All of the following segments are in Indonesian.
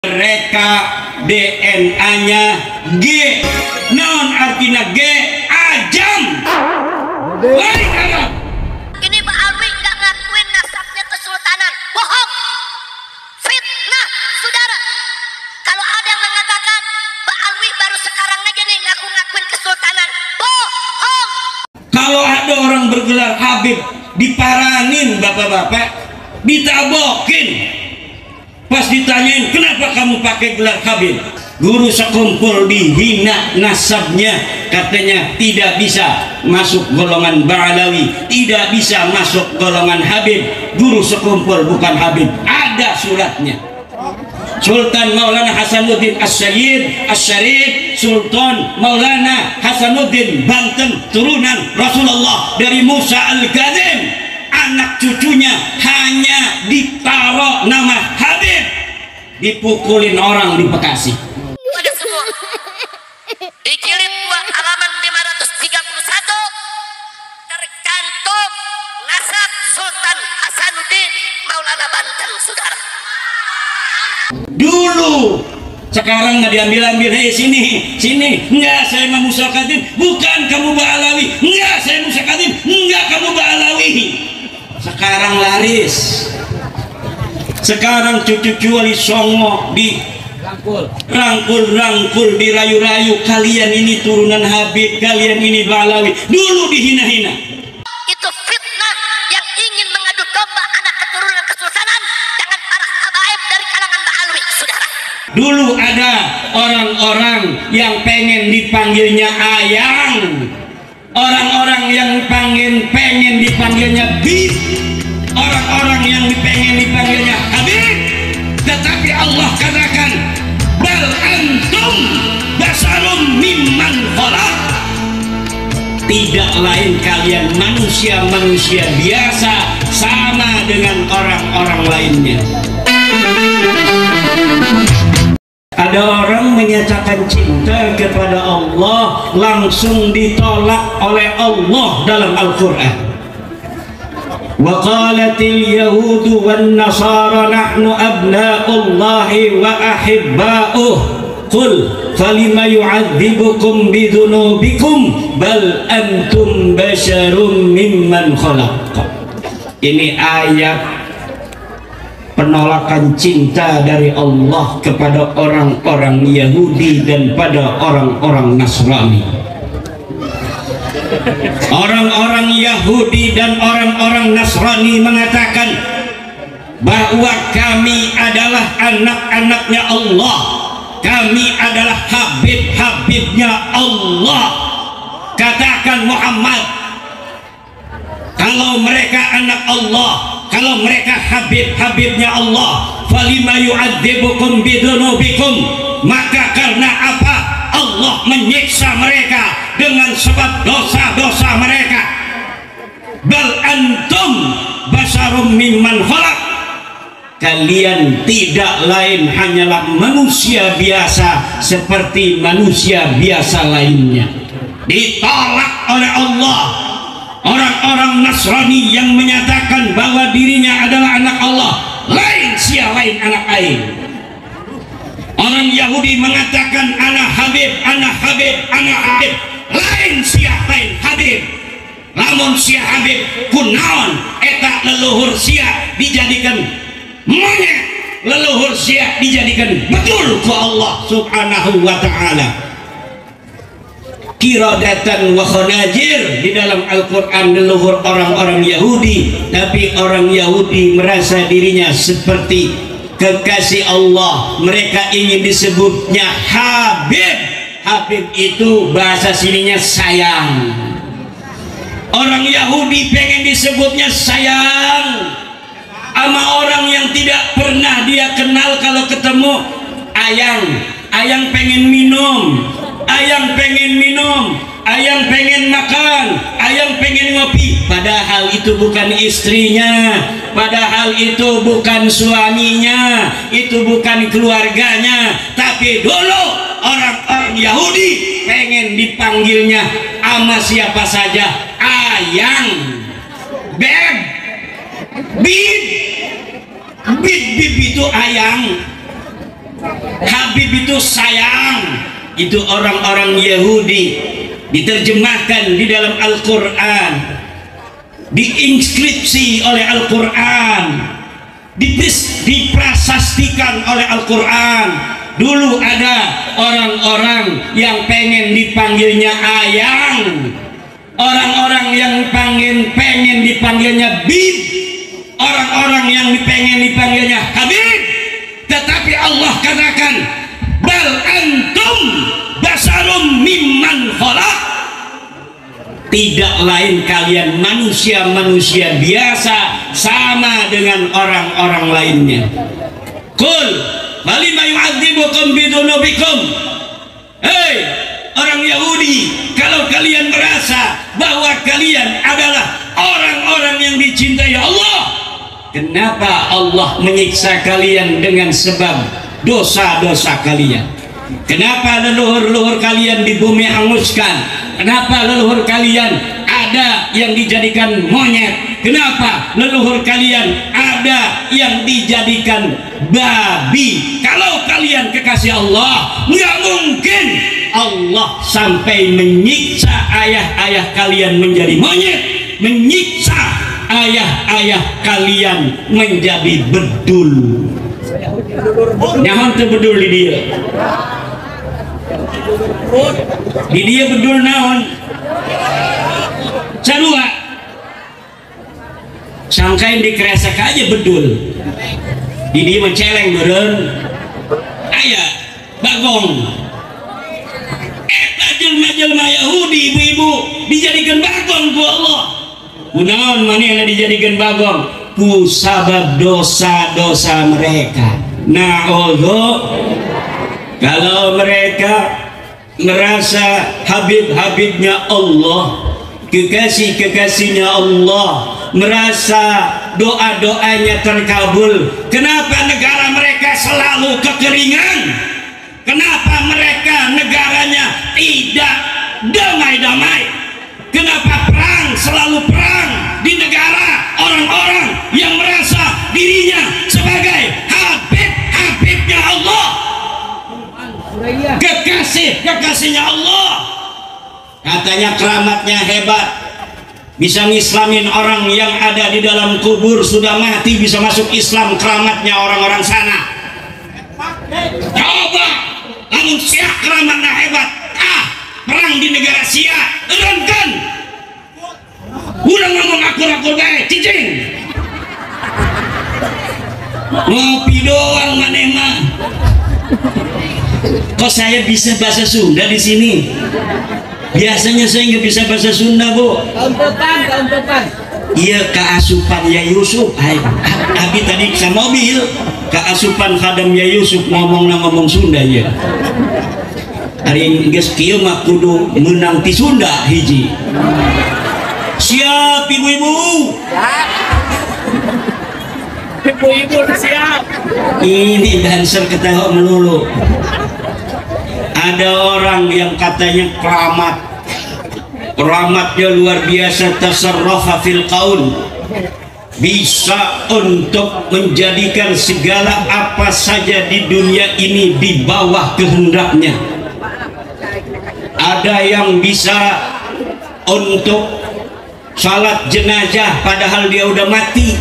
mereka DNA-nya G. Non artinya G ajam. Balik Arab. Ini Mbak Alwi nggak ngakuin nasabnya kesultanan, bohong, fitnah, saudara. Kalau ada yang mengatakan Mbak Alwi baru sekarang aja nih ngakuin kesultanan, bohong. Kalau ada orang bergelar Habib diparanin bapak-bapak, ditabokin. Pas ditanyain kenapa kamu pakai gelar Habib, guru sekumpul dihina nasabnya, katanya tidak bisa masuk golongan Ba'alawi, tidak bisa masuk golongan Habib. Guru sekumpul bukan Habib, ada suratnya. Sultan Maulana Hasanuddin As-Sayyid As-Syarif, Sultan Maulana Hasanuddin Banten, turunan Rasulullah dari Musa Al-Kadzim. Anak cucunya hanya ditaruh nama Habib, dipukulin orang di Bekasi. Pada semua di jilid 2 halaman 531 tercantum nasab Sultan Hasanuddin Maulana Banten, saudara. Dulu, sekarang nggak diambil-ambil. Hei sini, enggak saya Imam Musa Kadzim, bukan kamu Ba'alawi. Enggak saya Musa Kadzim, enggak kamu Ba'alawi. Sekarang laris. Sekarang cucu-cucu Wali Songo di rangkul, dirayu-rayu. Kalian ini turunan Habib, kalian ini Ba'alawi. Dulu dihina-hina. Itu fitnah yang ingin mengadu domba anak keturunan kesultanan dengan para habaib dari kalangan Ba'alawi, saudara. Dulu ada orang-orang yang pengen dipanggilnya ayang, orang-orang yang pengen dipanggilnya bib, orang-orang yang pengen dipanggilnya Habib. Tetapi Allah katakan bal antum basarum mimman khalaq, tidak lain kalian manusia-manusia biasa sama dengan orang-orang lainnya. Ada orang menyatakan cinta kepada Allah langsung ditolak oleh Allah dalam Al-Quran. Wa qalatil yahudu wan nasara nahnu abna'ullahi wa ahibba'uh qul falima yu'adzibukum bidzunubikum bal antum basyarum mimman khalaq. Ini ayat penolakan cinta dari Allah kepada orang-orang Yahudi dan pada orang-orang Nasrani. Orang-orang Yahudi dan orang-orang Nasrani mengatakan bahwa kami adalah anak-anaknya Allah, kami adalah habib-habibnya Allah. Katakan Muhammad, kalau mereka anak Allah, kalau mereka habib-habibnya Allah, falima yu'adzibukum bidzunubikum, maka karena apa Allah menyiksa mereka dengan sebab dosa-dosa mereka. Bal antum basarum mimman khalaq, kalian tidak lain hanyalah manusia biasa seperti manusia biasa lainnya. Ditolak oleh Allah. Orang-orang Nasrani yang menyatakan bahwa dirinya adalah anak Allah, lain sia lain anak lain. Orang Yahudi mengatakan anak Habib, anak Habib, anak Habib, lain sia lain Habib. Lamun sia Habib kunaon eta leluhur sia dijadikan monyet, leluhur sia dijadikan betul ku Allah subhanahu wa ta'ala. Kiradatan wa khanajir di dalam Al-Quran leluhur orang-orang Yahudi, tapi orang Yahudi merasa dirinya seperti kekasih Allah, mereka ingin disebutnya Habib. Habib itu bahasa sininya sayang. Orang Yahudi pengen disebutnya sayang sama orang yang tidak pernah dia kenal. Kalau ketemu ayang pengen minum, ayang pengen minum, ayang pengen makan, ayang pengen ngopi, padahal itu bukan istrinya, padahal itu bukan suaminya, itu bukan keluarganya. Tapi dulu orang-orang Yahudi pengen dipanggilnya sama siapa saja, ayang, beb, bib itu ayang. Habib itu sayang. Itu orang-orang Yahudi. Diterjemahkan di dalam Al-Quran, diinskripsi oleh Al-Quran, diprasastikan oleh Al-Quran. Dulu ada orang-orang yang pengen dipanggilnya ayang, orang-orang yang pengen dipanggilnya bib, orang-orang yang pengen dipanggilnya habib. Tetapi Allah katakan, bal antum basarum mimman khalaq. Tidak lain kalian manusia-manusia biasa, sama dengan orang-orang lainnya. Qul falima yu'adzibukum bidunubikum. Hei orang Yahudi, kalau kalian merasa bahwa kalian adalah orang-orang yang dicintai Allah, kenapa Allah menyiksa kalian dengan sebab dosa-dosa kalian? Kenapa leluhur-leluhur kalian di bumi hanguskan? Kenapa leluhur kalian ada yang dijadikan monyet? Kenapa leluhur kalian ada yang dijadikan babi? Kalau kalian kekasih Allah, nggak mungkin Allah sampai menyiksa ayah-ayah kalian menjadi monyet, menyiksa ayah-ayah kalian menjadi bedul. Nyaman tuh bedul di dia. Di dia bedul naon? Cadua. Sangkain dikeresek aja bedul. Di dia menceleng beren. Ayah bagong. Eta jelma-jelma Yahudi ibu-ibu dijadikan bagong ku Allah. Kunaon manehna dijadikan bagong? Ku sabab dosa-dosa mereka. Kalau mereka merasa habib-habibnya Allah, kekasih-kekasihnya Allah, merasa doa-doanya terkabul, kenapa negara mereka selalu kekeringan? Kenapa mereka negaranya tidak damai-damai? Kenapa perang selalu perang di negara orang-orang yang merasa dirinya sebagai habibnya Allah, kekasihnya Allah? Katanya keramatnya hebat, bisa ngislamin orang yang ada di dalam kubur, sudah mati bisa masuk Islam. Keramatnya orang-orang sana. Coba lamun sia keramatnya hebat, perang di negara sia erenkan udah ngomong akur-akur baik cicing ngopi doang maneh mah. Kok saya bisa bahasa Sunda di sini? Biasanya saya nggak bisa bahasa Sunda, Bu. Tahun depan. Iya, keasupan ya Yusuf. Abi tadi ke mobil, keasupan khadam ya Yusuf ngomong Sunda ya. Hari geus kieu mah kudu meunang ti Sunda hiji. Siap ibu-ibu. Ibu-ibu siap. Ini dancer ketawa melulu. Ada orang yang katanya keramatnya luar biasa, tasarrafa fil qaul, bisa untuk menjadikan segala apa saja di dunia ini di bawah kehendaknya. Ada yang bisa untuk salat jenazah padahal dia udah mati.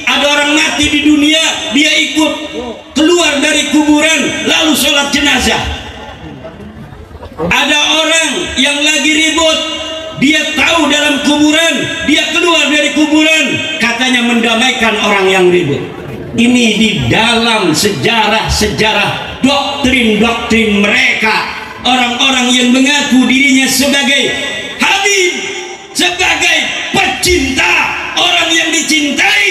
Ada orang mati di dunia, dia ikut keluar dari kuburan lalu sholat jenazah. Ada orang yang lagi ribut, dia tahu dalam kuburan, dia keluar dari kuburan, katanya mendamaikan orang yang ribut. Ini di dalam sejarah doktrin mereka, orang-orang yang mengaku dirinya sebagai habib, sebagai pecinta, orang yang dicintai,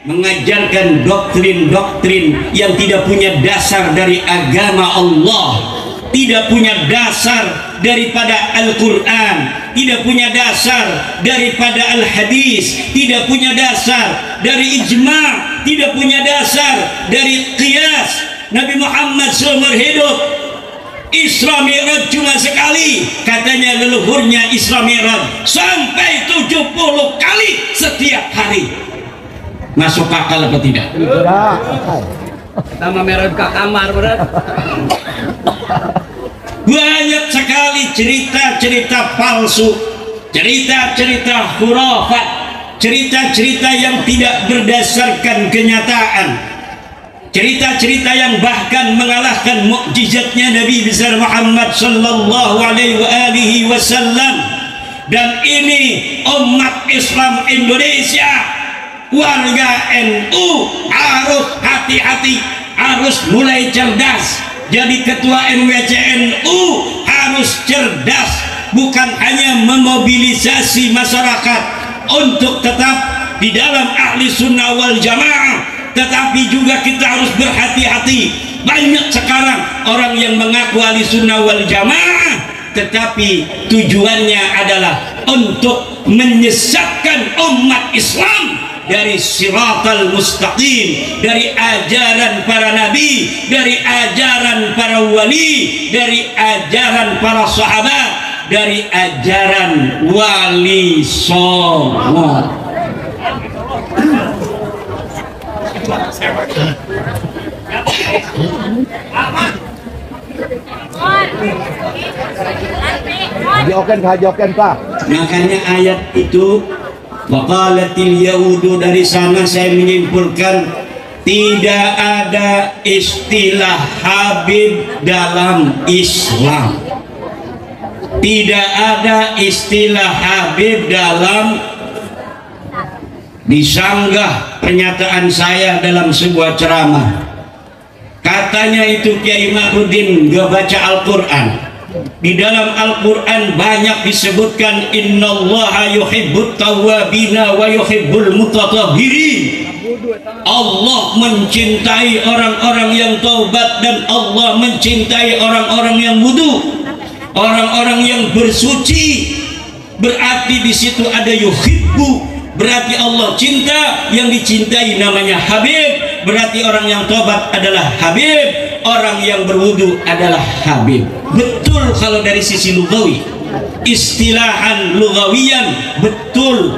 mengajarkan doktrin-doktrin yang tidak punya dasar dari agama Allah, tidak punya dasar daripada Al-Quran, tidak punya dasar daripada Al-Hadis, tidak punya dasar dari ijma', tidak punya dasar dari qiyas. Nabi Muhammad seumur hidup Isra Mi'raj cuma sekali, katanya leluhurnya Isra Mi'raj sampai 70 kali setiap hari. Masuk akal apa tidak? Sama merah ke kamar berat. Banyak sekali cerita-cerita palsu, cerita-cerita khurafat, cerita-cerita yang tidak berdasarkan kenyataan, cerita-cerita yang bahkan mengalahkan mukjizatnya Nabi besar Muhammad sallallahu alaihi wasallam. Dan ini umat Islam Indonesia, warga NU harus hati-hati, harus mulai cerdas. Jadi ketua NWCNU harus cerdas, bukan hanya memobilisasi masyarakat untuk tetap di dalam ahli sunnah wal jamaah, tetapi juga kita harus berhati-hati. Banyak sekarang orang yang mengaku ahli sunnah wal jamaah, tetapi tujuannya adalah untuk menyesatkan umat Islam dari siratal mustaqim, dari ajaran para nabi, dari ajaran para wali, dari ajaran para sahabat, dari ajaran wali songo. Hajoken Pak. Makanya ayat itu waqalatil yahudu, dari sana saya menyimpulkan tidak ada istilah Habib dalam Islam. Tidak ada istilah Habib dalam, disanggah pernyataan saya dalam sebuah ceramah. Katanya itu Kiai Ma'rudin gak baca Al-Quran. Di dalam Al-Quran banyak disebutkan innallaha yuhibbut tawwabina wa yuhibbul mutatahhirin. Allah mencintai orang-orang yang taubat dan Allah mencintai orang-orang yang wudu, orang-orang yang bersuci. Berarti di situ ada yuhibbu, berarti Allah cinta, yang dicintai namanya Habib. Berarti orang yang tobat adalah Habib, orang yang berwudu adalah Habib. Betul kalau dari sisi lugawi, istilahan lugawiyan betul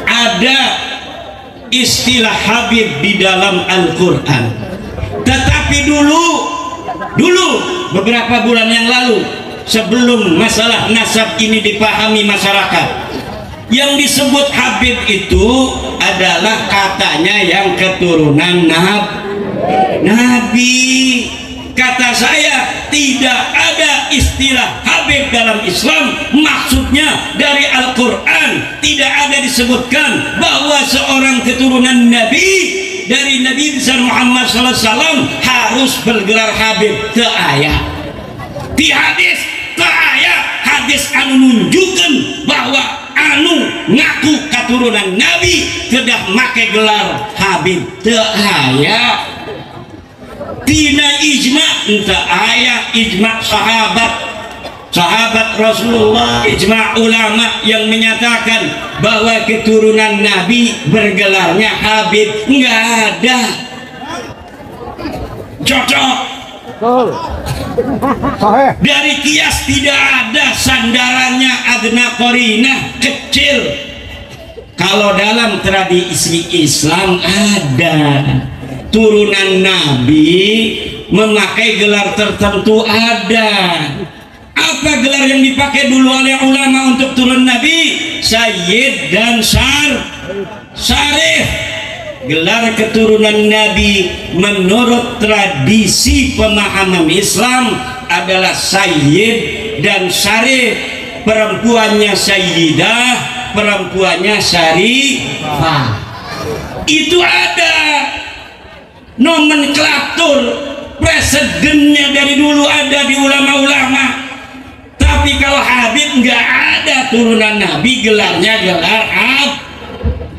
ada istilah Habib di dalam Al-Quran. Tetapi dulu beberapa bulan yang lalu, sebelum masalah nasab ini dipahami masyarakat, yang disebut Habib itu adalah katanya yang keturunan Nabi. Kata saya tidak ada istilah Habib dalam Islam. Maksudnya dari Al-Quran tidak ada disebutkan bahwa seorang keturunan Nabi dari Nabi besar Muhammad SAW harus bergelar Habib. Teu aya di hadis, teu aya hadis anu nunjukkan bahwa anu ngaku keturunan Nabi kedah make gelar Habib. Teu aya. Tina ijma enta aya ijma sahabat Rasulullah, ijma ulama yang menyatakan bahwa keturunan Nabi bergelarnya Habib. Enggak ada. Cocok. Dari kias tidak ada sandarannya, adna korina kecil. Kalau dalam tradisi Islam ada. Turunan Nabi memakai gelar tertentu ada. Apa gelar yang dipakai dulu oleh ulama untuk turun Nabi? Sayyid dan Syarif. Gelar keturunan Nabi menurut tradisi pemahaman Islam adalah Sayyid dan Syarif. Perempuannya Sayyidah, perempuannya Syarifah. Itu ada nomenklatur, presidennya dari dulu ada di ulama-ulama. Tapi kalau Habib nggak ada turunan Nabi, gelarnya gelar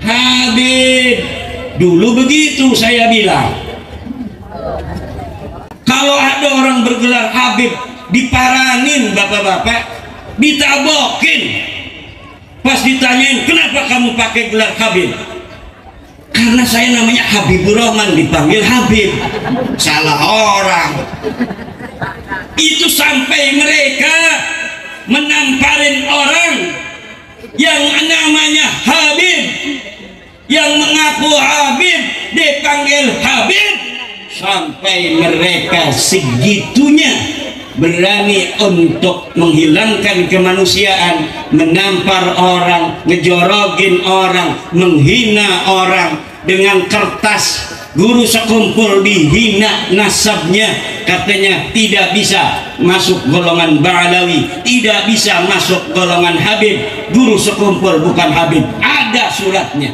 Habib. Dulu begitu saya bilang. Kalau ada orang bergelar Habib, diparanin bapak-bapak, ditabokin. Pas ditanyain, kenapa kamu pakai gelar Habib? Karena saya namanya Habibur Rahman, dipanggil Habib. Salah orang. Itu sampai mereka menamparin orang yang namanya Habib, yang mengaku Habib, dipanggil Habib, sampai mereka segitunya berani untuk menghilangkan kemanusiaan, menampar orang, ngejorogin orang, menghina orang dengan kertas. Guru sekumpul dihina nasabnya, katanya tidak bisa masuk golongan Ba'alawi, tidak bisa masuk golongan Habib. Guru sekumpul bukan Habib, ada suratnya.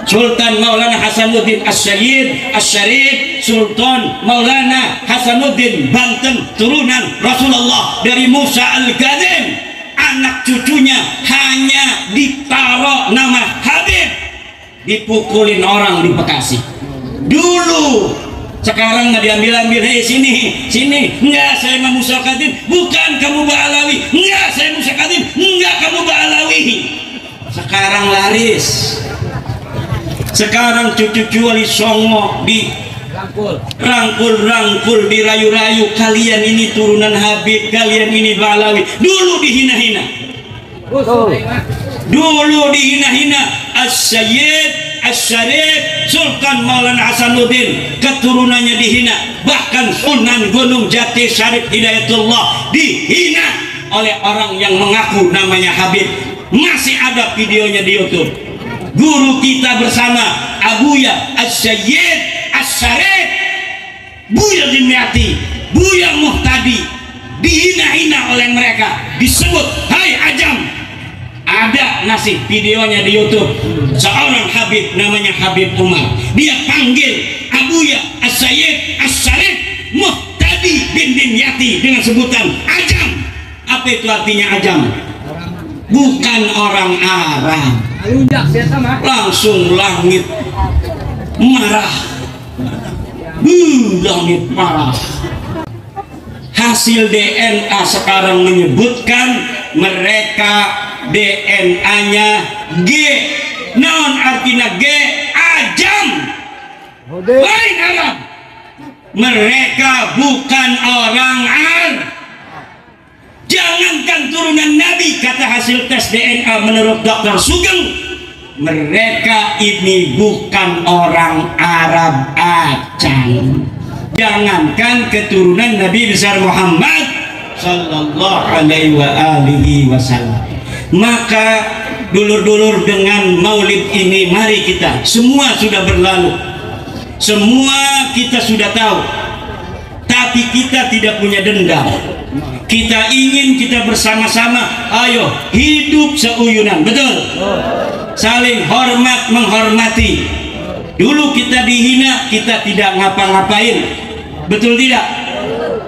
Sultan Maulana Hasanuddin As-Sayyid As-Syarif Sultan Maulana Hasanuddin Banten, turunan Rasulullah dari Musa Al-Kadzim, anak cucunya hanya ditaruh nama Habib, dipukulin orang di Bekasi dulu. Sekarang nggak diambil-ambil, hei sini, sini, enggak saya Musa Al-Kadzim, bukan kamu Ba'alawi, enggak saya Musa Al-Kadzim, enggak kamu Ba'alawi. Sekarang laris. Sekarang cucu-cucu wali songo di rangkul, dirayu-rayu, kalian ini turunan Habib, kalian ini Ba'alawi. Dulu dihina-hina, dulu dihina-hina. As-Sayyid As-Syarif Sultan Maulana Hasanuddin, keturunannya dihina. Bahkan Sunan Gunung Jati Syarif Hidayatullah dihina oleh orang yang mengaku namanya Habib. Masih ada videonya di YouTube. Guru kita bersama Abuya As-Sayyid As-Syarif, Buya Dimyati, Buya Muhtadi dihina-hina oleh mereka, disebut hai ajam. Ada nasi videonya di YouTube. Seorang Habib namanya Habib Umar, dia panggil Abuya As-Sayyid As-Syarif Muhtadi bin Dimyati dengan sebutan ajam. Apa itu artinya ajam? Bukan orang Arab. Langsung langit marah, langit marah. Hasil DNA sekarang menyebutkan mereka DNA-nya G. Non artinya G, ajam, lain Arab. Mereka bukan orang Arab. Jangankan turunan Nabi, kata hasil tes DNA menurut Dr. Sugeng, mereka ini bukan orang Arab acang. Jangankan keturunan Nabi besar Muhammad sallallahu alaihi wasallam. Maka dulur-dulur, dengan maulid ini mari kita, semua sudah berlalu, semua kita sudah tahu, tapi kita tidak punya dendam. Kita ingin kita bersama-sama, ayo hidup seuyunan, betul? Saling hormat menghormati. Dulu kita dihina, kita tidak ngapa-ngapain, betul tidak?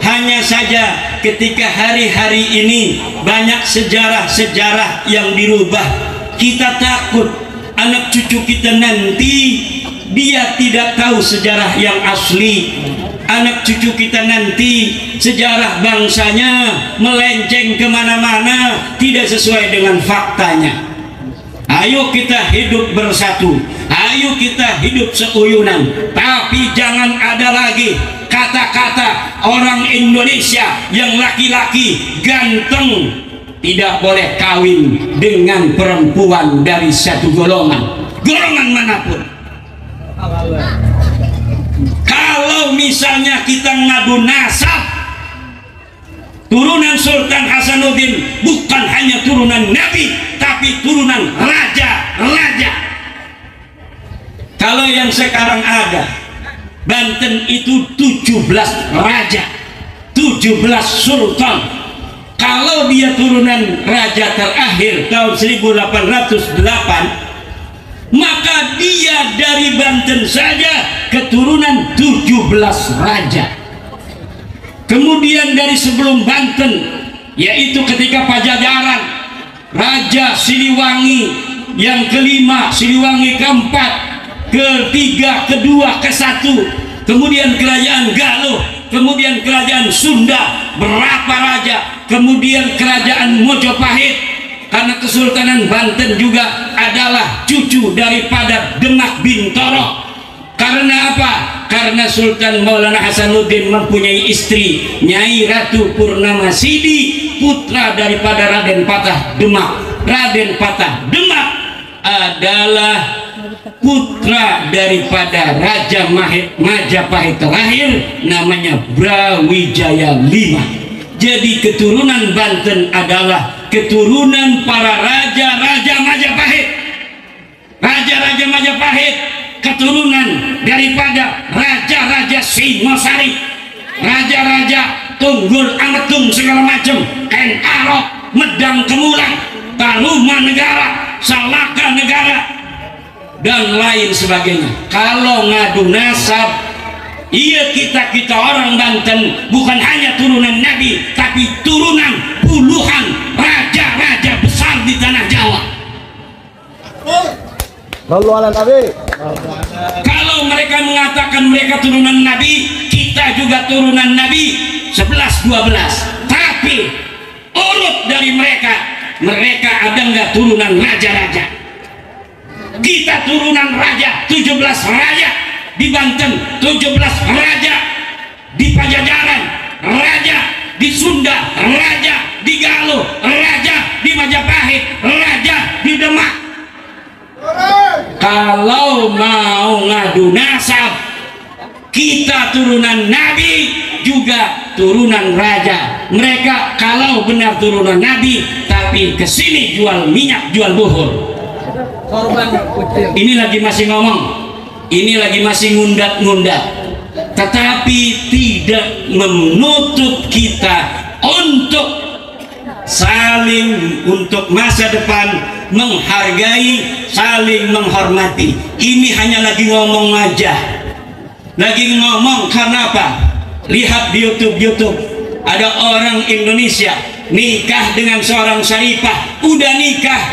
Hanya saja ketika hari-hari ini banyak sejarah-sejarah yang dirubah, kita takut anak cucu kita nanti dia tidak tahu sejarah yang asli. Anak cucu kita nanti sejarah bangsanya melenceng kemana-mana, tidak sesuai dengan faktanya. Ayo kita hidup bersatu, ayo kita hidup seuyunan, tapi jangan ada lagi kata-kata orang Indonesia yang laki-laki ganteng tidak boleh kawin dengan perempuan dari satu golongan manapun. Kalau misalnya kita ngadu nasab, turunan Sultan Hasanuddin bukan hanya turunan Nabi, tapi turunan raja-raja. Kalau yang sekarang ada, Banten itu 17 raja, 17 sultan. Kalau dia turunan raja terakhir tahun 1808, maka dia dari Banten saja keturunan 17 raja. Kemudian dari sebelum Banten, yaitu ketika Pajajaran, Raja Siliwangi yang kelima, Siliwangi keempat, ketiga, kedua, kesatu, kemudian kerajaan Galuh, kemudian kerajaan Sunda, berapa raja, kemudian kerajaan Mojopahit, karena Kesultanan Banten juga adalah cucu daripada Demak Bintoro. Karena apa? Karena Sultan Maulana Hasanuddin mempunyai istri Nyai Ratu Purnama Sidi, putra daripada Raden Patah Demak. Raden Patah Demak adalah putra daripada Raja Majapahit terakhir namanya Brawijaya V. Jadi keturunan Banten adalah keturunan para raja-raja Majapahit. Raja-raja Majapahit keturunan daripada raja-raja Singosari, raja-raja Tunggul Ametung segala macam, Arok, Medang Kemulang, Tarumanegara, Salaka Negara, dan lain sebagainya. Kalau ngadu nasab, iya kita orang Banten bukan hanya turunan Nabi, tapi turunan puluhan raja-raja besar di tanah Jawa. Kalau mereka mengatakan mereka turunan Nabi, kita juga turunan Nabi 11-12. Tapi urut dari mereka ada nggak turunan raja-raja? Kita turunan raja, 17 raja di Banten, 17 raja di Pajajaran, raja di Sunda, raja di Galuh, raja di Majapahit, raja di Demak. Kalau mau ngadu nasab, kita turunan Nabi juga turunan raja. Mereka kalau benar turunan Nabi, tapi kesini jual minyak, jual buhur. Ini lagi masih ngomong, ini lagi masih ngundat-ngundat, tetapi tidak menutup kita untuk saling, untuk masa depan menghargai, saling menghormati. Ini hanya lagi ngomong aja, lagi ngomong. Karena apa? Lihat di YouTube ada orang Indonesia nikah dengan seorang syarifah, udah nikah,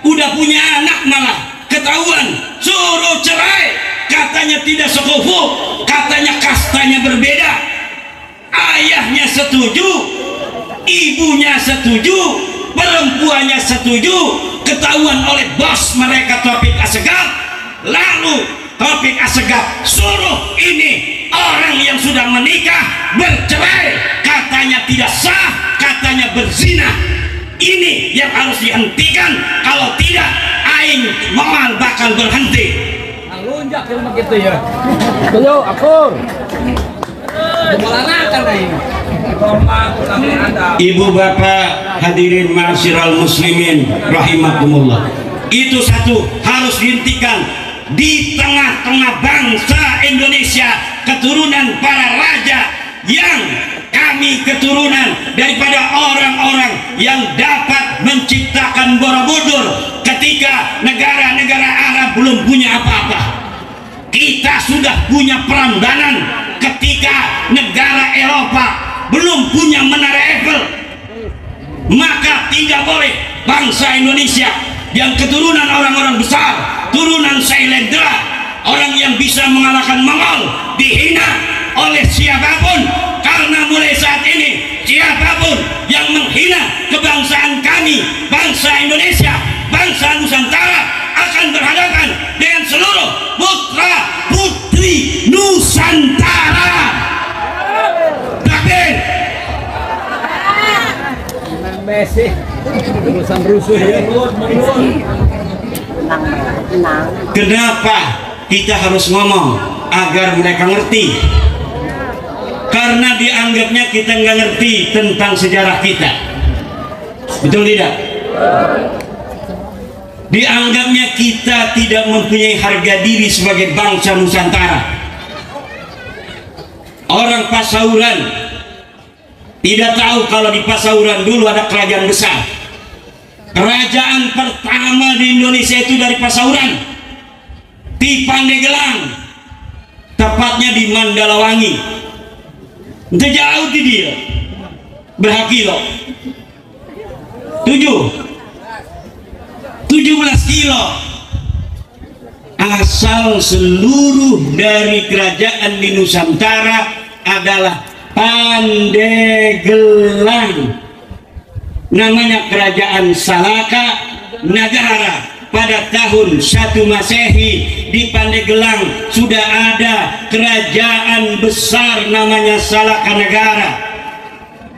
udah punya anak, malah ketahuan suruh cerai, katanya tidak sekufu, katanya kastanya berbeda. Ayahnya setuju, ibunya setuju, perempuannya setuju, ketahuan oleh bos mereka Taufik Assegaf. Lalu Taufik Assegaf suruh ini orang yang sudah menikah bercerai, katanya tidak sah, katanya berzina. Ini yang harus dihentikan, kalau tidak aing moal bakal berhenti. Lunjak gitu ya. Ayo akur. Ibu bapak hadirin ma'asyiral muslimin rahimakumullah, itu satu harus dihentikan. Di tengah-tengah bangsa Indonesia, keturunan para raja, yang kami keturunan daripada orang-orang yang dapat menciptakan Borobudur ketika negara-negara Arab belum punya apa-apa. Kita sudah punya Prambanan ketika negara Eropa belum punya Menara Eiffel. Maka tidak boleh bangsa Indonesia yang keturunan orang-orang besar, turunan Sailendra, orang yang bisa mengalahkan Mongol, dihina oleh siapapun. Karena mulai saat ini siapapun yang menghina kebangsaan kami, bangsa Indonesia, bangsa Nusantara, akan berhadapan dengan seluruh putra putri Nusantara. Takbir. Messi urusan rusuh ya. Kenapa kita harus ngomong agar mereka ngerti? Karena dianggapnya kita nggak ngerti tentang sejarah kita. Betul tidak? Dianggapnya kita tidak mempunyai harga diri sebagai bangsa Nusantara. Orang Pasauran tidak tahu kalau di Pasauran dulu ada kerajaan besar. Kerajaan pertama di Indonesia itu dari Pasauran, di Pandeglang, tepatnya di Mandalawangi. Itu jauh di dia, berapa kilo? 17 kilo. Asal seluruh dari kerajaan di Nusantara adalah Pandeglang. Namanya kerajaan Salaka Negara. Pada tahun 1 Masehi di Pandeglang sudah ada kerajaan besar namanya Salaka Negara.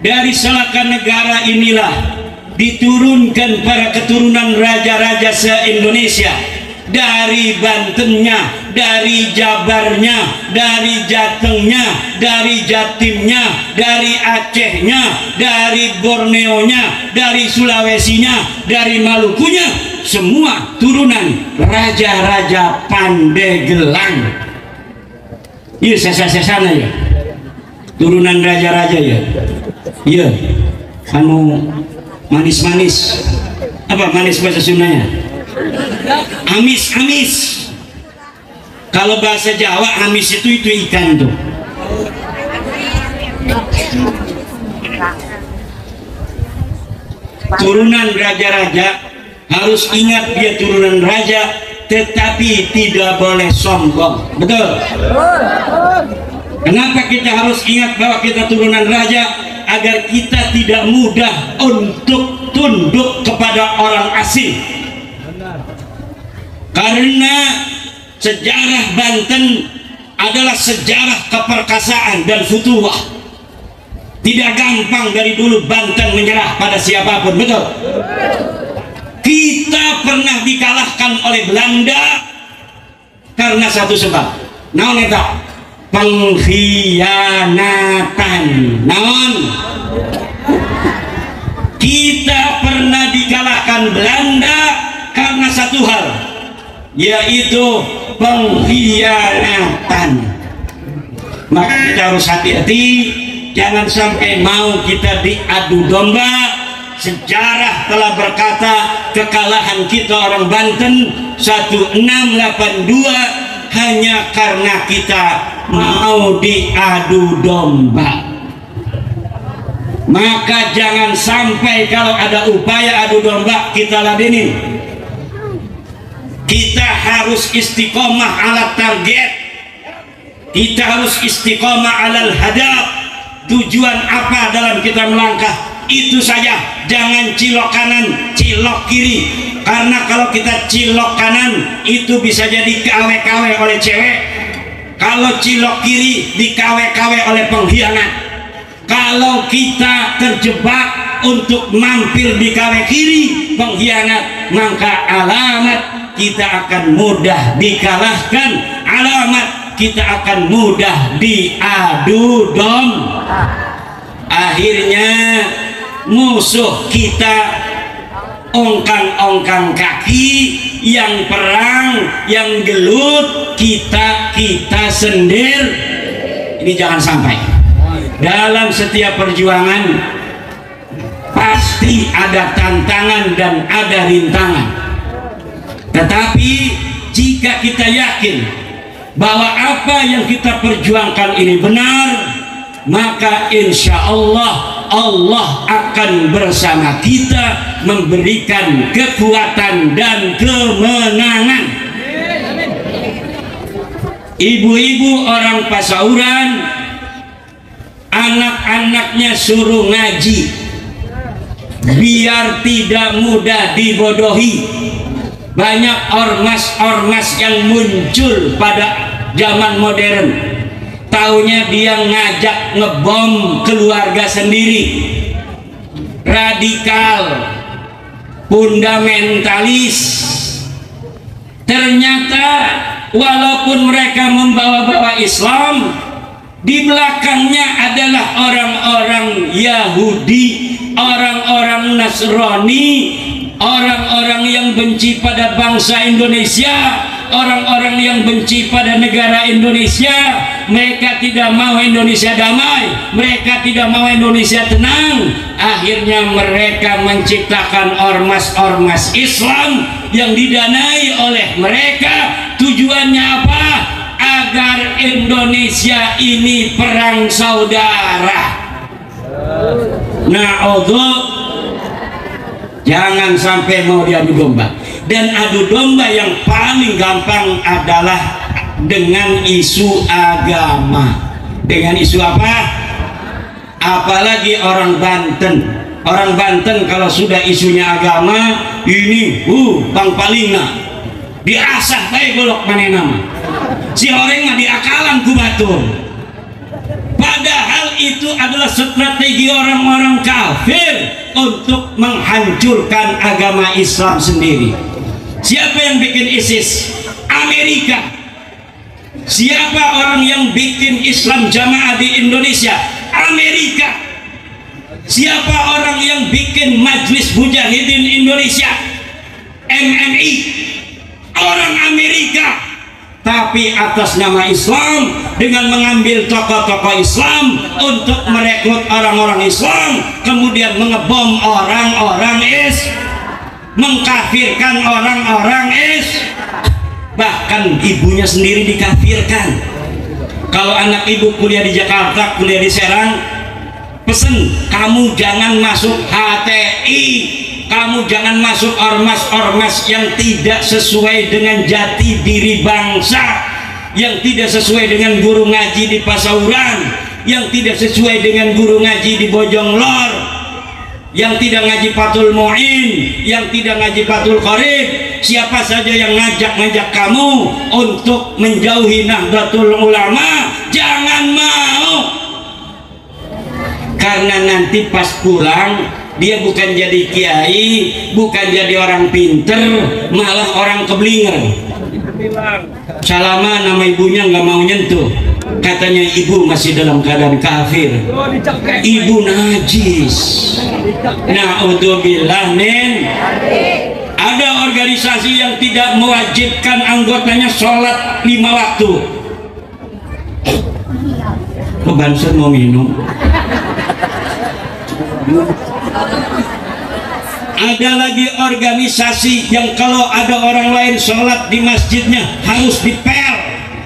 Dari Salaka Negara inilah diturunkan para keturunan raja-raja se-Indonesia. dari Bantennya, dari Jabarnya, dari Jatengnya, dari Jatimnya, dari Acehnya, dari Borneonya, dari Sulawesinya, dari Malukunya, semua turunan raja-raja Pandegelang. Iya, sesa-sesana ya, turunan raja-raja ya. Iya, anu manis-manis, apa manis bahasa Sundanya? Amis-amis. Kalau bahasa Jawa amis itu ikan tuh. Turunan raja-raja, harus ingat dia turunan raja, tetapi tidak boleh sombong. Betul? Kenapa kita harus ingat bahwa kita turunan raja? Agar kita tidak mudah untuk tunduk kepada orang asing. Karena sejarah Banten adalah sejarah keperkasaan dan futuwah. Tidak gampang dari dulu Banten menyerah pada siapapun. Betul? Kita pernah dikalahkan oleh Belanda karena satu sebab. Naon eta? Pengkhianatan. Naon? Kita pernah dikalahkan Belanda karena satu hal, yaitu pengkhianatan. Maka kita harus hati-hati, jangan sampai mau kita diadu domba. Sejarah telah berkata kekalahan kita orang Banten 1682 hanya karena kita mau diadu domba. Maka jangan sampai kalau ada upaya adu domba kita ladenin. Kita harus istiqomah ala target, kita harus istiqomah alal hadaf. Tujuan apa dalam kita melangkah, itu saja. Jangan cilok kanan, cilok kiri. Karena kalau kita cilok kanan itu bisa jadi kawe-kawe oleh cewek. Kalau cilok kiri dikawe-kawe oleh pengkhianat. Kalau kita terjebak untuk mampir di kawe kiri pengkhianat, maka alamat kita akan mudah dikalahkan, alamat kita akan mudah diadu domba. Akhirnya musuh kita ongkang-ongkang kaki, yang perang, yang gelut, kita sendir. Ini jangan sampai. Dalam setiap perjuangan pasti ada tantangan dan ada rintangan. Tetapi jika kita yakin bahwa apa yang kita perjuangkan ini benar, maka insya Allah Allah akan bersama kita memberikan kekuatan dan kemenangan. Ibu-ibu orang Pasauran, anak-anaknya suruh ngaji biar tidak mudah dibodohi. Banyak ormas-ormas yang muncul pada zaman modern, taunya dia ngajak ngebom keluarga sendiri, radikal, fundamentalis. Ternyata walaupun mereka membawa-bawa Islam, di belakangnya adalah orang-orang Yahudi, orang-orang Nasrani, orang-orang yang benci pada bangsa Indonesia, orang-orang yang benci pada negara Indonesia. Mereka tidak mau Indonesia damai, mereka tidak mau Indonesia tenang. Akhirnya mereka menciptakan ormas-ormas Islam yang didanai oleh mereka. Tujuannya apa? Agar Indonesia ini perang saudara. Jangan sampai mau diadu domba. Dan adu domba yang paling gampang adalah dengan isu agama. Dengan isu apa? Apalagi orang Banten. Orang Banten kalau sudah isunya agama, ini bang palingna diasah baik golok manena mah. Si orang mah diakalan ku batur. Padahal itu adalah strategi orang-orang kafir untuk menghancurkan agama Islam sendiri. Siapa yang bikin ISIS? Amerika. Siapa orang yang bikin Islam Jamaah di Indonesia? Amerika. Siapa orang yang bikin Majelis Mujahidin Indonesia? MMI. Orang Amerika. Tapi atas nama Islam, dengan mengambil tokoh-tokoh Islam untuk merekrut orang-orang Islam, kemudian mengebom orang-orang mengkafirkan orang-orang bahkan ibunya sendiri dikafirkan. Kalau anak ibu kuliah di Jakarta, kuliah di Serang, pesen, kamu jangan masuk HTI, kamu jangan masuk ormas-ormas yang tidak sesuai dengan jati diri bangsa, yang tidak sesuai dengan guru ngaji di Pasauran, yang tidak sesuai dengan guru ngaji di Bojonglor, yang tidak ngaji Fathul Mu'in, yang tidak ngaji Fathul Qorib. Siapa saja yang ngajak kamu untuk menjauhi Nahdlatul Ulama, jangan mau. Karena nanti pas pulang, dia bukan jadi kiai, bukan jadi orang pinter, malah orang keblinger. Salaman nama ibunya nggak mau nyentuh, katanya ibu masih dalam keadaan kafir, ibu najis. Na'udzubillah min. Ada organisasi yang tidak mewajibkan anggotanya sholat 5 waktu. Kebanser mau minum. Ada lagi organisasi yang kalau ada orang lain sholat di masjidnya harus dipel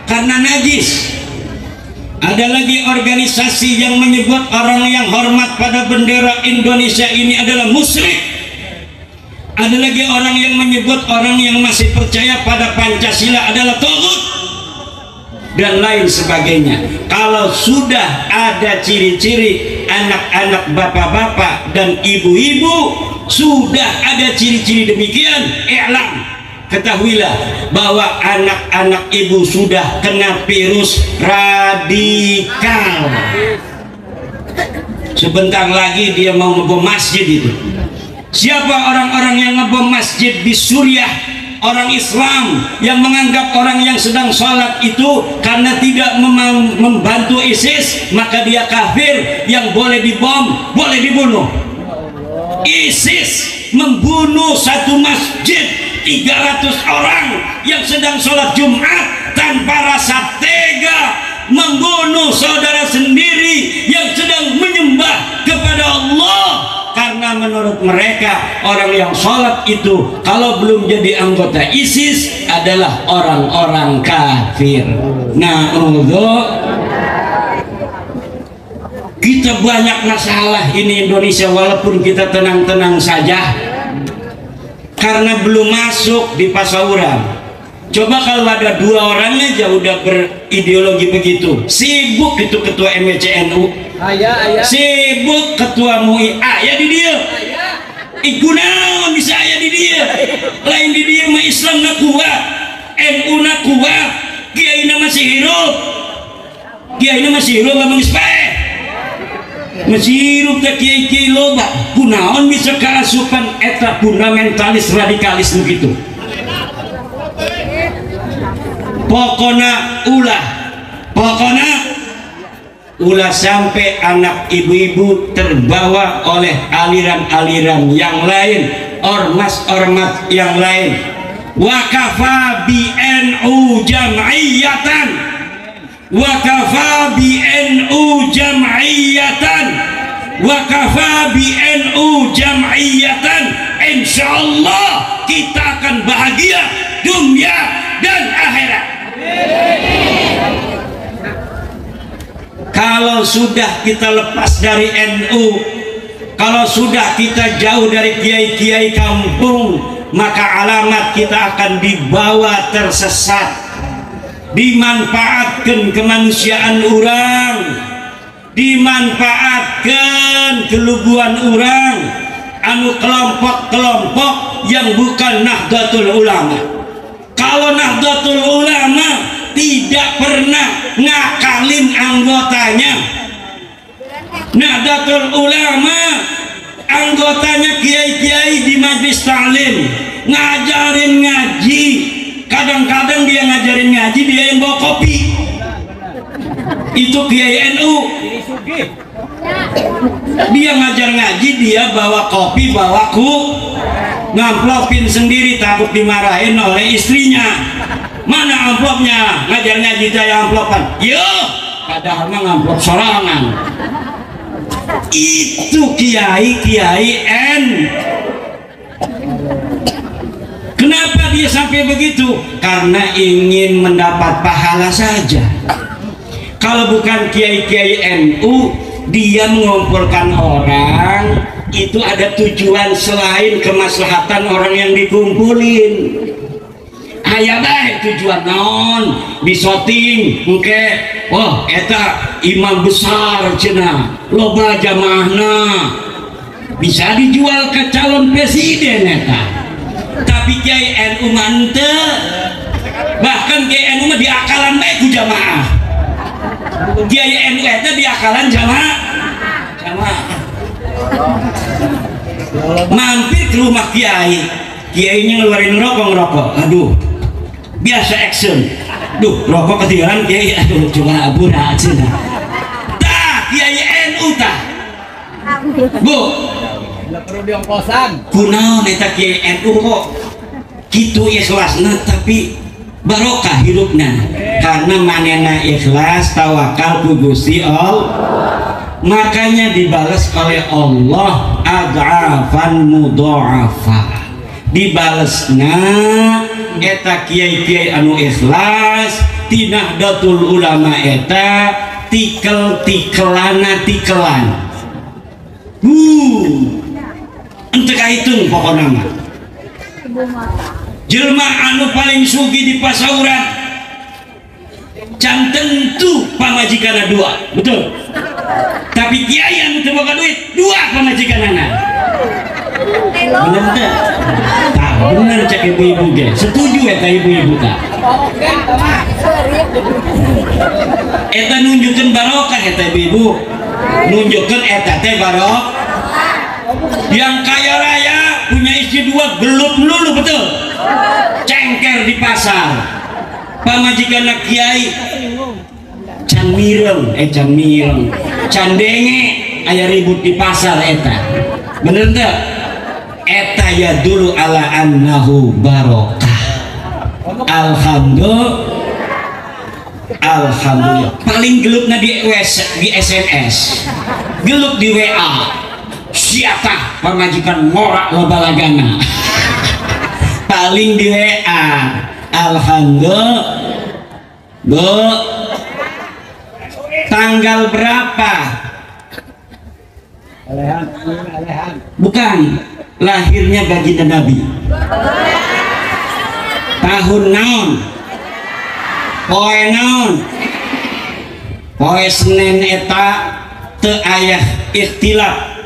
karena najis. Ada lagi organisasi yang menyebut orang yang hormat pada bendera Indonesia ini adalah musyrik. Ada lagi orang yang menyebut orang yang masih percaya pada Pancasila adalah togut, dan lain sebagainya. Kalau sudah ada ciri-ciri anak-anak bapak-bapak dan ibu-ibu, sudah ada ciri-ciri demikian, i'lam, ketahuilah bahwa anak-anak ibu sudah kena virus radikal. Sebentar lagi dia mau ngebom masjid itu. Siapa orang-orang yang ngebom masjid di Suriah? Orang Islam yang menganggap orang yang sedang sholat itu karena tidak membantu ISIS maka dia kafir, yang boleh dibom, boleh dibunuh. ISIS membunuh satu masjid 300 orang yang sedang sholat Jumat tanpa rasa tega, membunuh saudara sendiri yang sedang menyembah kepada Allah. Karena menurut mereka orang yang sholat itu kalau belum jadi anggota ISIS adalah orang-orang kafir. Nah, kita banyak masalah ini Indonesia, walaupun kita tenang-tenang saja karena belum masuk di Pasauran. Coba kalau ada 2 orang aja udah berideologi begitu, sibuk itu ketua MCNU, sibuk ketua MUI, ayah di dia, ikunawan bisa ayah di dia, lain di dia mah Islam nak kuat, NU nak kuat, kiai masih hidup, kiai masih hidup nggak mengispai, masih hidup tak kiai loba, kunawan bisa keasupan eta fundamentalis radikalis begitu. Pokoknya ulah sampai anak ibu-ibu terbawa oleh aliran-aliran yang lain, ormas-ormas yang lain. Wakafa bi NU jam'iyatan, wakafa bi NU jam'iyatan, wakafa bi NU jam'iyatan. Insyaallah kita akan bahagia dunia dan akhirat. Kalau sudah kita lepas dari NU, kalau sudah kita jauh dari kiai-kiai kampung, maka alamat kita akan dibawa tersesat, dimanfaatkan kemanusiaan orang, dimanfaatkan keluguan orang, anu kelompok-kelompok yang bukan Nahdlatul Ulama. Kalau Nahdlatul Ulama tidak pernah ngakalin anggotanya, Nahdlatul Ulama anggotanya kiai-kiai di majelis ta'lim, ngajarin ngaji. Kadang-kadang dia ngajarin ngaji, dia yang bawa kopi. Itu Kiai NU. Dia ngajar ngaji, dia bawa kopi, bawa ngamplopin sendiri, takut dimarahin oleh istrinya. Mana amplopnya? Ngajar ngaji saya amplopan. Yo, padahal mah ngamplop sorangan. Itu Kiai N. Kenapa dia sampai begitu? Karena ingin mendapat pahala saja. Kalau bukan Kiai NU, dia mengumpulkan orang, itu ada tujuan selain kemaslahatan orang yang dikumpulin. Aya bae tujuan naon, bisoting engke, wah eta imam besar cenah, loba jamaahna, bisa dijual ke calon presiden eta. Tapi Kiai NU mante, bahkan Kiai NU mah diakalan bae ku jamaah. Kiai NU eta diakalan jamaah. Mampir ke rumah Kiai, Kiainya ngeluarin rokok. Aduh, biasa action. Duh, rokok ketinggalan Kiai. Aduh, coba abura cenah. Tah, Kiai NU tah. Bu, perlu diongkosan. kunaon eta Kiai NU kok kitu ikhlasna tapi barokah hidupna, karena manena ikhlas tawakal ku Gusti Allah, makanya dibalas oleh Allah ad'afan mudha'afa. Dibalesna eta kiai-kiai anu ikhlas ti Nahdlatul Ulama eta tikel-tikelana tikelan. Ente kaitun pokokna mah. Jelma anu paling sugi di pasauran can tentu pamajikanna dua, betul. Tapi kiai anu teu boga duit dua pamajikanana. Bener teh? Tah, bener cek ibu-ibu ge. Setuju eta ibu-ibu tah. Eta nunjukkeun barokah eta ibu-ibu. Nunjukkeun eta teh barokah. Yang kaya raya punya istri dua gelut melulu, betul. Cengker di pasar. Pamajikan kiai can mireng, can denge aya ribut di pasar eta. Bener teh? Eta ya dulu ala annahu barokah. Alhamdulillah. Paling gelupna di SMS, gelup di WA. Siapa pemajikan ngorak lobalagana. Paling di WA. Alhamdulillah. Bu, tanggal berapa? Alehan. Bukan, lahirnya baginda Nabi. Tahun naon? Poe naon? Poe Senin eta teu aya ikhtilaf.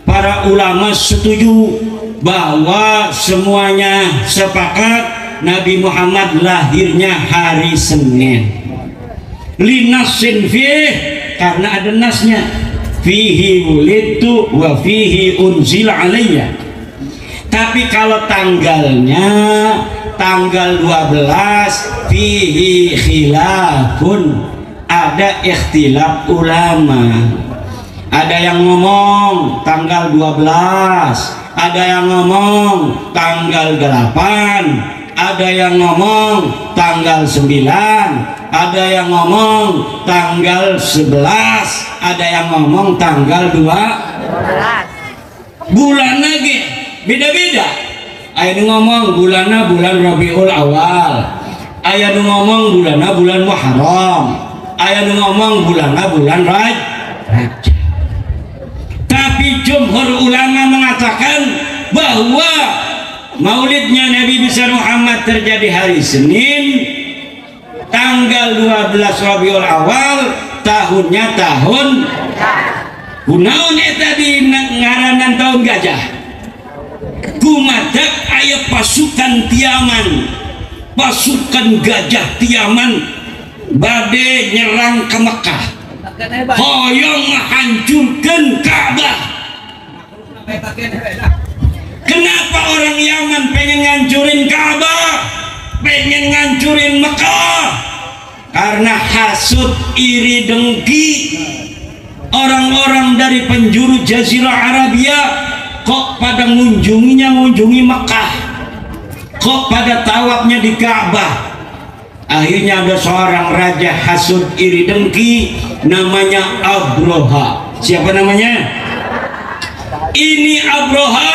Para ulama setuju bahwa semuanya sepakat Nabi Muhammad lahirnya hari Senin. Linasin fih, karena ada nasnya. Fihi wulidtu wa fihi unzila alayya. Tapi kalau tanggalnya tanggal 12 fihi khilafun, ada ikhtilaf ulama. Ada yang ngomong tanggal 12, ada yang ngomong tanggal 8, ada yang ngomong tanggal 9, ada yang ngomong tanggal 11, ada yang ngomong tanggal 12. Bulan lagi beda-beda. Aya nu ngomong bulanna bulan Rabiul Awal, aya nu ngomong bulanna bulan Muharram, aya nu ngomong bulanna bulan Rajab. Tapi jumhur ulama mengatakan bahwa maulidnya Nabi besar Muhammad terjadi hari Senin, tanggal 12 Rabiul Awal, tahunnya tahun kunaon eta di ngaranan tahun gajah. Kumadak aya pasukan Tiaman, pasukan gajah Tiaman bade nyerang ke Mekah, hoyong menghancurkan Ka'bah. Kenapa orang Yaman pengen ngancurin Ka'bah, pengen ngancurin Mekah, karena hasud, iri, dengki. Orang-orang dari penjuru Jazirah Arabia kok pada ngunjungi Mekah, kok pada tawafnya di Ka'bah. Akhirnya ada seorang raja hasud, iri, dengki, namanya Abroha. Siapa namanya? Ini Abroha,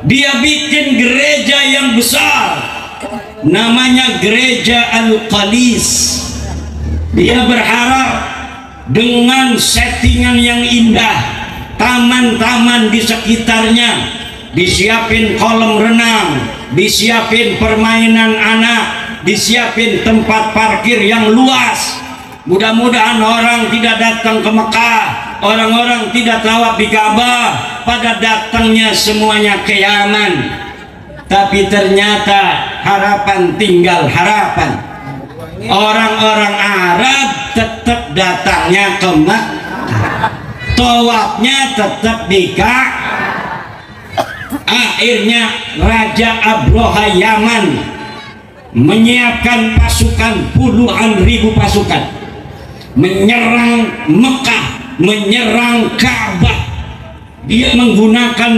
dia bikin gereja yang besar, namanya gereja Al-Qalis. Dia berharap dengan settingan yang indah, taman-taman di sekitarnya, disiapin kolam renang, disiapin permainan anak, disiapin tempat parkir yang luas. Mudah-mudahan orang tidak datang ke Mekah, orang-orang tidak tawaf di Ka'bah, pada datangnya semuanya ke Yaman. Tapi ternyata harapan tinggal harapan. Orang-orang Arab tetap datangnya ke Mekah, tawafnya tetap di Ka'bah. Akhirnya Raja Abroha Yaman menyiapkan pasukan, puluhan ribu pasukan, menyerang Mekah, menyerang Ka'bah. Dia menggunakan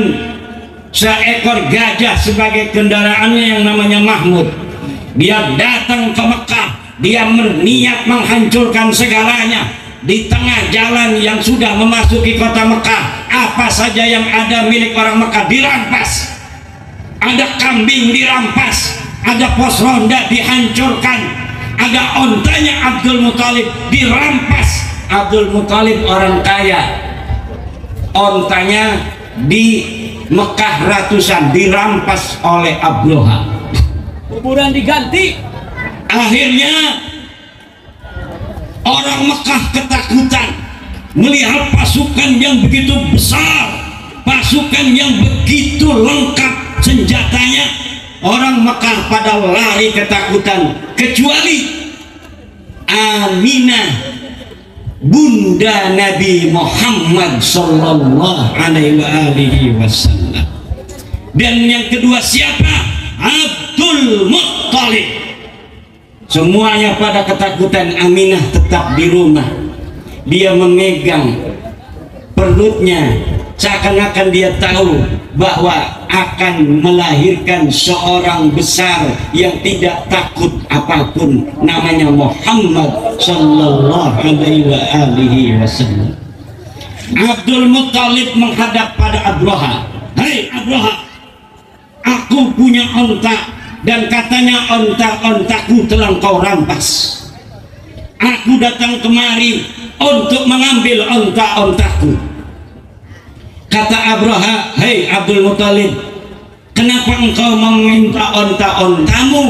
seekor gajah sebagai kendaraannya yang namanya Mahmud. Dia datang ke Mekah, dia berniat menghancurkan segalanya. Di tengah jalan yang sudah memasuki kota Mekah, apa saja yang ada milik orang Mekah dirampas. Ada kambing dirampas, ada pos ronda dihancurkan, ada ontanya Abdul Muthalib dirampas. Abdul Muthalib orang kaya, ontanya di Mekah ratusan dirampas oleh Abroha. Kuburan diganti. Akhirnya orang Mekah ketakutan melihat pasukan yang begitu besar, pasukan yang begitu lengkap senjatanya. Orang Mekah pada lari ketakutan, kecuali Aminah, bunda Nabi Muhammad sallallahu alaihi wasallam. Dan yang kedua siapa? Abdul Muthalib. Semuanya pada ketakutan. Aminah tetap di rumah, dia memegang perutnya seakan-akan dia tahu bahwa akan melahirkan seorang besar yang tidak takut apapun, namanya Muhammad sallallahu alaihi wasallam. Abdul Muthalib menghadap pada Abroha. Hei Abroha, aku punya onta, dan katanya onta-ontaku telah kau rampas. Aku datang kemari untuk mengambil onta-ontaku. Kata Abroha, hei Abdul Muthalib, kenapa engkau meminta onta-ontamu?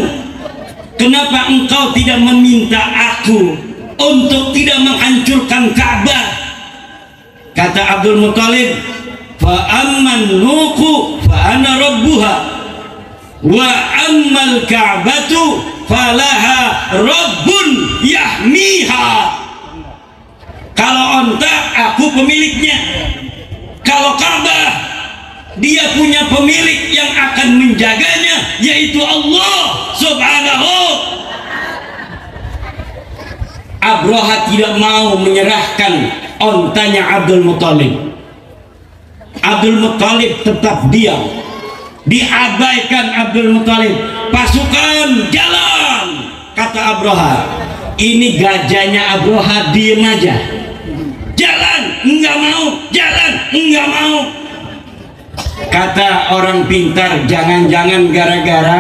Kenapa engkau tidak meminta aku untuk tidak menghancurkan Ka'bah? Kata Abdul Muthalib, fa amman nuku fa ana rabbuha, wa ammal Ka'batu falaha rabbun yahmiha. Kalau onta aku pemiliknya, kalau Ka'bah dia punya pemilik yang akan menjaganya, yaitu Allah subhanahu. Abroha tidak mau menyerahkan ontanya Abdul Muthalib. Abdul Muthalib tetap diam, diabaikan Abdul Muthalib. Pasukan jalan, kata Abroha. Ini gajahnya Abroha diem aja. Jalan, enggak mau. Jalan, enggak mau. Kata orang pintar, jangan-jangan gara-gara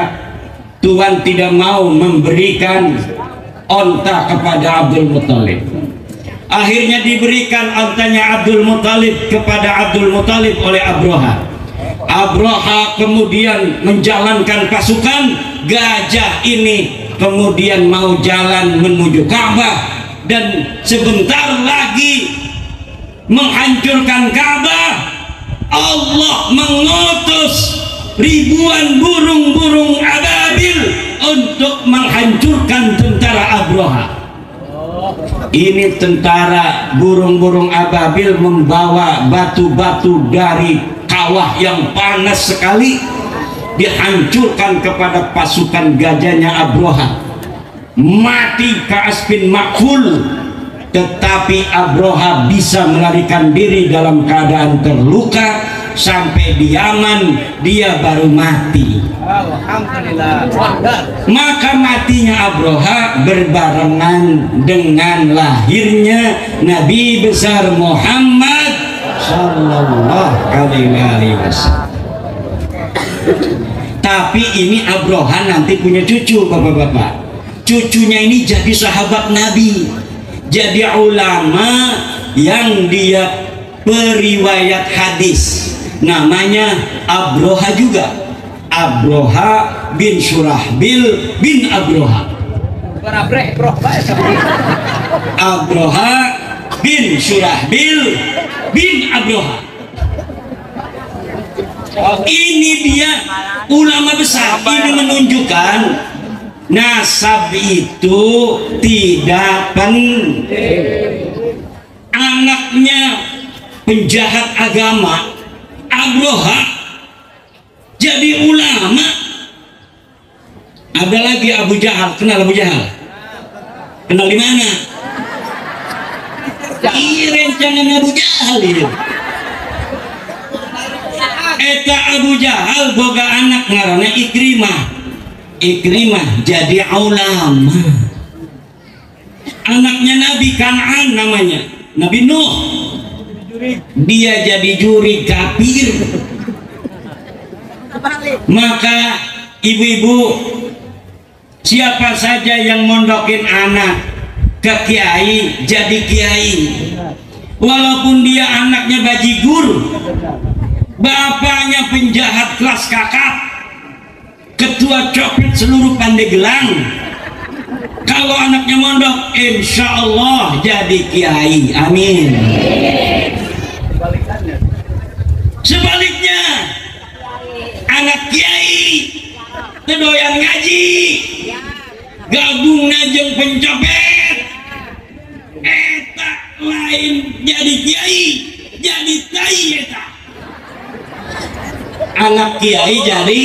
Tuhan tidak mau memberikan onta kepada Abdul Muthalib. Akhirnya diberikan ontanya Abdul Muthalib kepada Abdul Muthalib oleh Abroha. Abroha kemudian menjalankan pasukan. Gajah ini kemudian mau jalan menuju Ka'bah, dan sebentar lagi menghancurkan Ka'bah. Allah mengutus ribuan burung-burung ababil untuk menghancurkan tentara Abroha. Ini tentara burung-burung ababil membawa batu-batu dari kawah yang panas sekali, dihancurkan kepada pasukan gajahnya Abroha, mati Ka'as bin Makful. Tetapi Abroha bisa melarikan diri dalam keadaan terluka, sampai di Yaman dia baru mati. Alhamdulillah. Maka matinya Abroha berbarengan dengan lahirnya Nabi besar Muhammad Sallallahu Alaihi Wasallam. Tapi ini Abroha nanti punya cucu, bapak-bapak. Cucunya ini jadi sahabat Nabi, jadi ulama yang dia periwayat hadis. Namanya Abroha juga, Abroha bin Surahbil bin Abroha. Abroha bin Surahbil bin Abroha. Ini dia ulama besar. Ini menunjukkan nasab itu tidak penting. Anaknya penjahat agama Abroha jadi ulama. Ada lagi Abu Jahal. Kenal Abu Jahal? Kenal di mana? Iya, rencangan Abu Jahal itu. Eta Abu Jahal boga anak ngaranna Ikrimah. Ikrimah jadi ulama. Anaknya Nabi Kan'an namanya, Nabi Nuh. Dia jadi juri kafir. Maka ibu-ibu, siapa saja yang mondokin anak ke kiai jadi kiai, walaupun dia anaknya bajigur, bapaknya penjahat kelas kakap, ketua copet seluruh Pandeglang, kalau anaknya mondok insya Allah jadi kiai. Amin. Sebaliknya anak kiai tedoyan ngaji gabung najeng pencopet, eta lain jadi kiai, jadi tai. Eta anak kiai jadi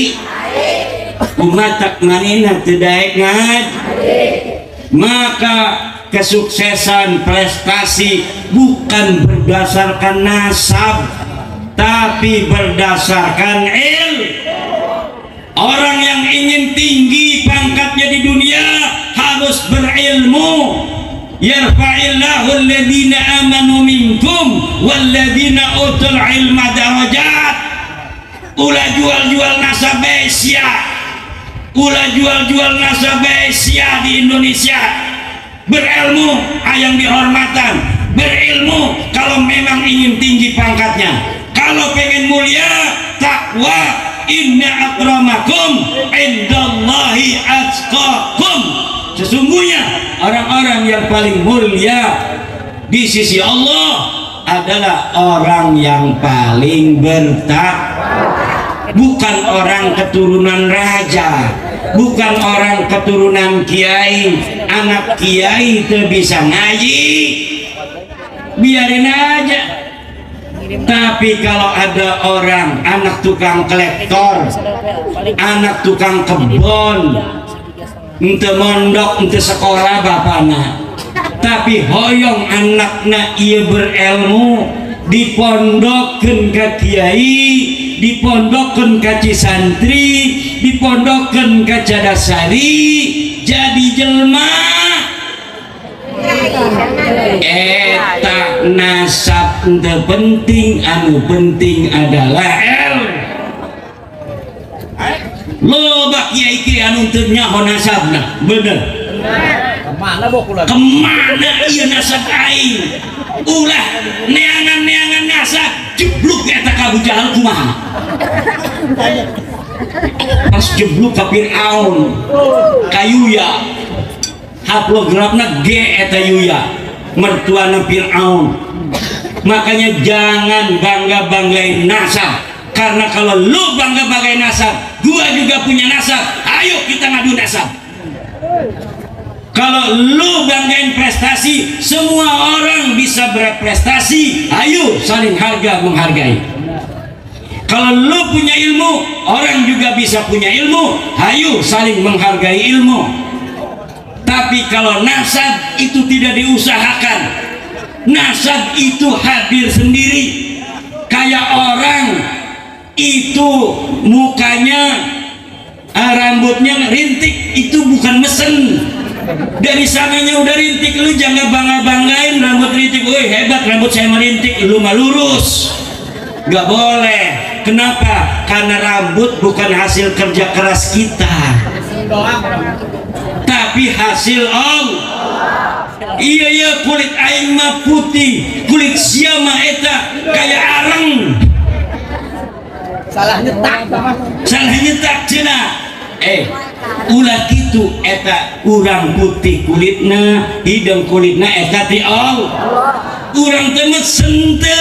umatak manina tedaek ngad. Maka kesuksesan prestasi bukan berdasarkan nasab, tapi berdasarkan ilmu. Orang yang ingin tinggi pangkatnya di dunia harus berilmu. Yarfa'illahu alladhina amanu minkum walladhina utul ilma darajat. Ulah jual-jual nasabesia, ulah jual-jual nasabesia di Indonesia. Berilmu ayang dihormatan, berilmu kalau memang ingin tinggi pangkatnya. Kalau pengen mulia, takwa, inna akramakum indallahi atqakum. Sesungguhnya orang-orang yang paling mulia di sisi Allah adalah orang yang paling bertakwa. Bukan orang keturunan raja, bukan orang keturunan kiai. Anak kiai itu bisa ngaji, biarin aja. Tapi kalau ada orang anak tukang kolektor, anak tukang kebon, ente mondok, ente sekolah bapana, tapi hoyong anaknya ia berilmu, dipondokkan ke kiai, dipondokkan ke cisantri, dipondokkan ke cadasari, jadi jelma. Eta nasab ente penting, anu penting adalah loba kiai kiai anu teu nyaho nasabna. Bener. Kemana bokula? Kemana ieu nasab aing? Ulah neangan-neangan nasab jebluk eta ka Abu Jahal kumaha? Pas jebluk ka Fir'aun, ka Yuya, haplografna G eta Yuya, mertuana Fir'aun. Makanya jangan bangga-banggain nasab, karena kalau lu bangga-banggain nasab, gua juga punya nasab. Ayo kita ngadu nasab. Kalau lu banggain prestasi, semua orang bisa berprestasi. Ayo saling harga menghargai. Kalau lu punya ilmu, orang juga bisa punya ilmu. Hayu saling menghargai ilmu. Tapi kalau nasab itu tidak diusahakan, nasab itu hadir sendiri. Kayak orang itu mukanya rambutnya rintik, itu bukan mesen. Dari sananya udah rintik, lu jangan bangga-banggain rambut rintik. Woi hebat rambut saya merintik, lu mah lurus. Gak boleh. Kenapa? Karena rambut bukan hasil kerja keras kita, tapi hasil Allah. Iya kulit aing mah putih, kulit sia mah eta kayak areng. Salah nyetak cina. Ulah gitu eta urang putih kulitna, hidung kulitna eta ti Allah. Urang teh sente,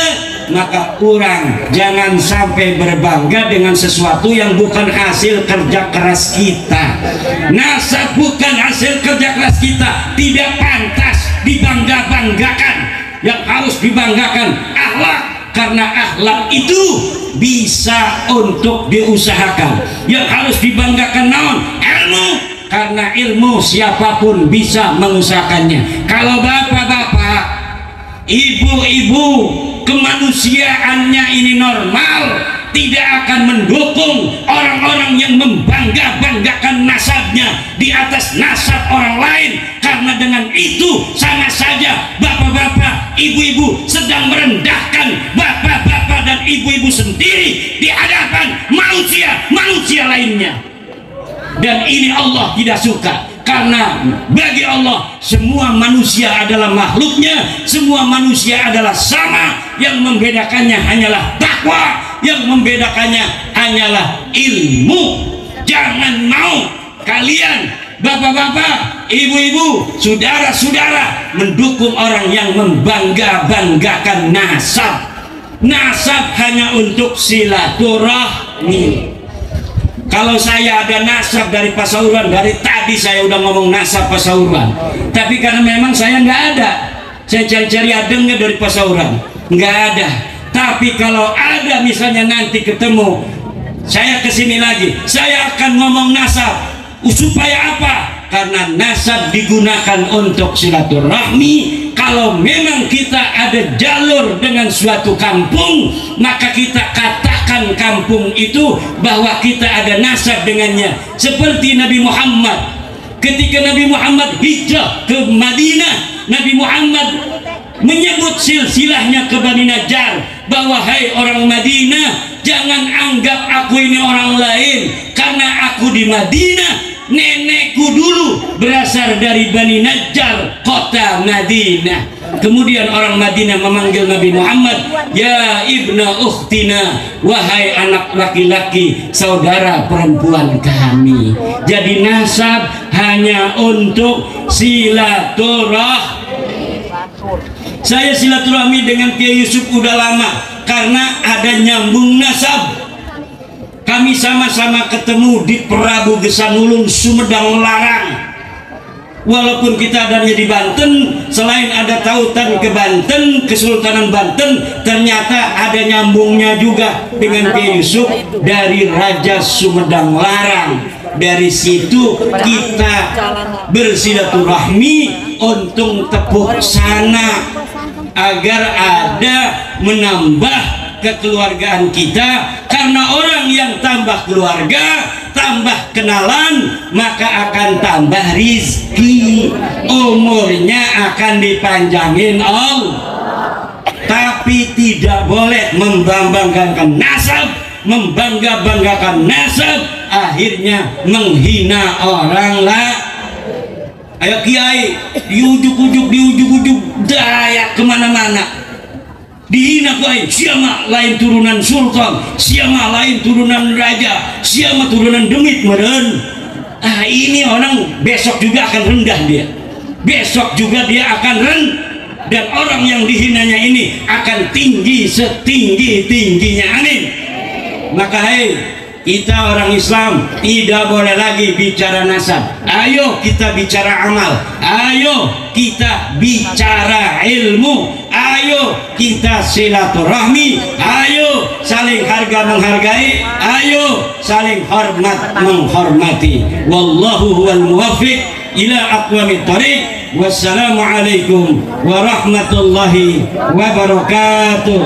maka urang jangan sampai berbangga dengan sesuatu yang bukan hasil kerja keras kita. Nasab bukan hasil kerja keras kita, tidak pantas dibangga-banggakan. Yang harus dibanggakan akhlak, karena akhlak itu bisa untuk diusahakan. Yang harus dibanggakan naon? Ilmu, karena ilmu siapapun bisa mengusahakannya. Kalau bapak-bapak, ibu-ibu, kemanusiaannya ini normal, tidak akan mendukung orang-orang yang membangga-banggakan nasabnya di atas nasab orang lain, karena dengan itu sama saja bapak-bapak, ibu-ibu sedang merendahkan bapak-bapak dan ibu-ibu sendiri di hadapan manusia lainnya. Dan ini Allah tidak suka, karena bagi Allah semua manusia adalah makhluknya, semua manusia adalah sama. Yang membedakannya hanyalah takwa, yang membedakannya hanyalah ilmu. Jangan mau kalian bapak-bapak, ibu-ibu, saudara-saudara mendukung orang yang membangga-banggakan nasab. Nasab hanya untuk silaturahmi. Kalau saya ada nasab dari Pasauran, dari tadi saya udah ngomong nasab Pasauran. Tapi karena memang saya nggak ada, saya cari-cari adengnya dari Pasauran, nggak ada. Tapi kalau ada misalnya nanti ketemu, saya kesini lagi, saya akan ngomong nasab. Supaya apa? Karena nasab digunakan untuk silaturahmi. Kalau memang kita ada jalur dengan suatu kampung, maka kita katakan kampung itu bahwa kita ada nasab dengannya. Seperti Nabi Muhammad, ketika Nabi Muhammad hijrah ke Madinah, Nabi Muhammad menyebut silsilahnya ke Bani Najjar, bahwa hai orang Madinah, jangan anggap aku ini orang lain, karena aku di Madinah. Nenekku dulu berasal dari Bani Najjar, kota Madinah. Kemudian orang Madinah memanggil Nabi Muhammad, ya ibna ukhtina, wahai anak laki-laki saudara perempuan kami. Jadi nasab hanya untuk silaturahmi. Saya silaturahmi dengan Kiai Yusuf udah lama, karena ada nyambung nasab. Kami sama-sama ketemu di Prabu Gesanulun, Sumedang Larang. Walaupun kita adanya di Banten, selain ada tautan ke Banten, Kesultanan Banten, ternyata ada nyambungnya juga dengan Kiai Yusuf dari Raja Sumedang Larang. Dari situ kita bersilaturahmi untuk tepuk sana, agar ada menambah kekeluargaan kita. Karena orang yang tambah keluarga, tambah kenalan, maka akan tambah rizki, umurnya akan dipanjangin Allah. Tapi tidak boleh membanggakan nasab, membangga-banggakan nasab, akhirnya menghina orang lain. Ayo kiai, diujuk-ujuk daya kemana-mana, dihina kuai, siapa lain turunan sultan, siapa lain turunan raja, siapa turunan demit meren. Ini orang besok juga akan rendah dia, besok juga dia akan rendah, dan orang yang dihinanya ini akan tinggi setinggi-tingginya. Amin. Maka kita orang Islam tidak boleh lagi bicara nasab. Ayo kita bicara amal, ayo kita bicara ilmu, ayo kita silaturahmi, ayo saling harga menghargai, ayo saling hormat menghormati. Wallahu huwal muwaffiq ila aqwamit thariq. Wassalamualaikum warahmatullahi wabarakatuh.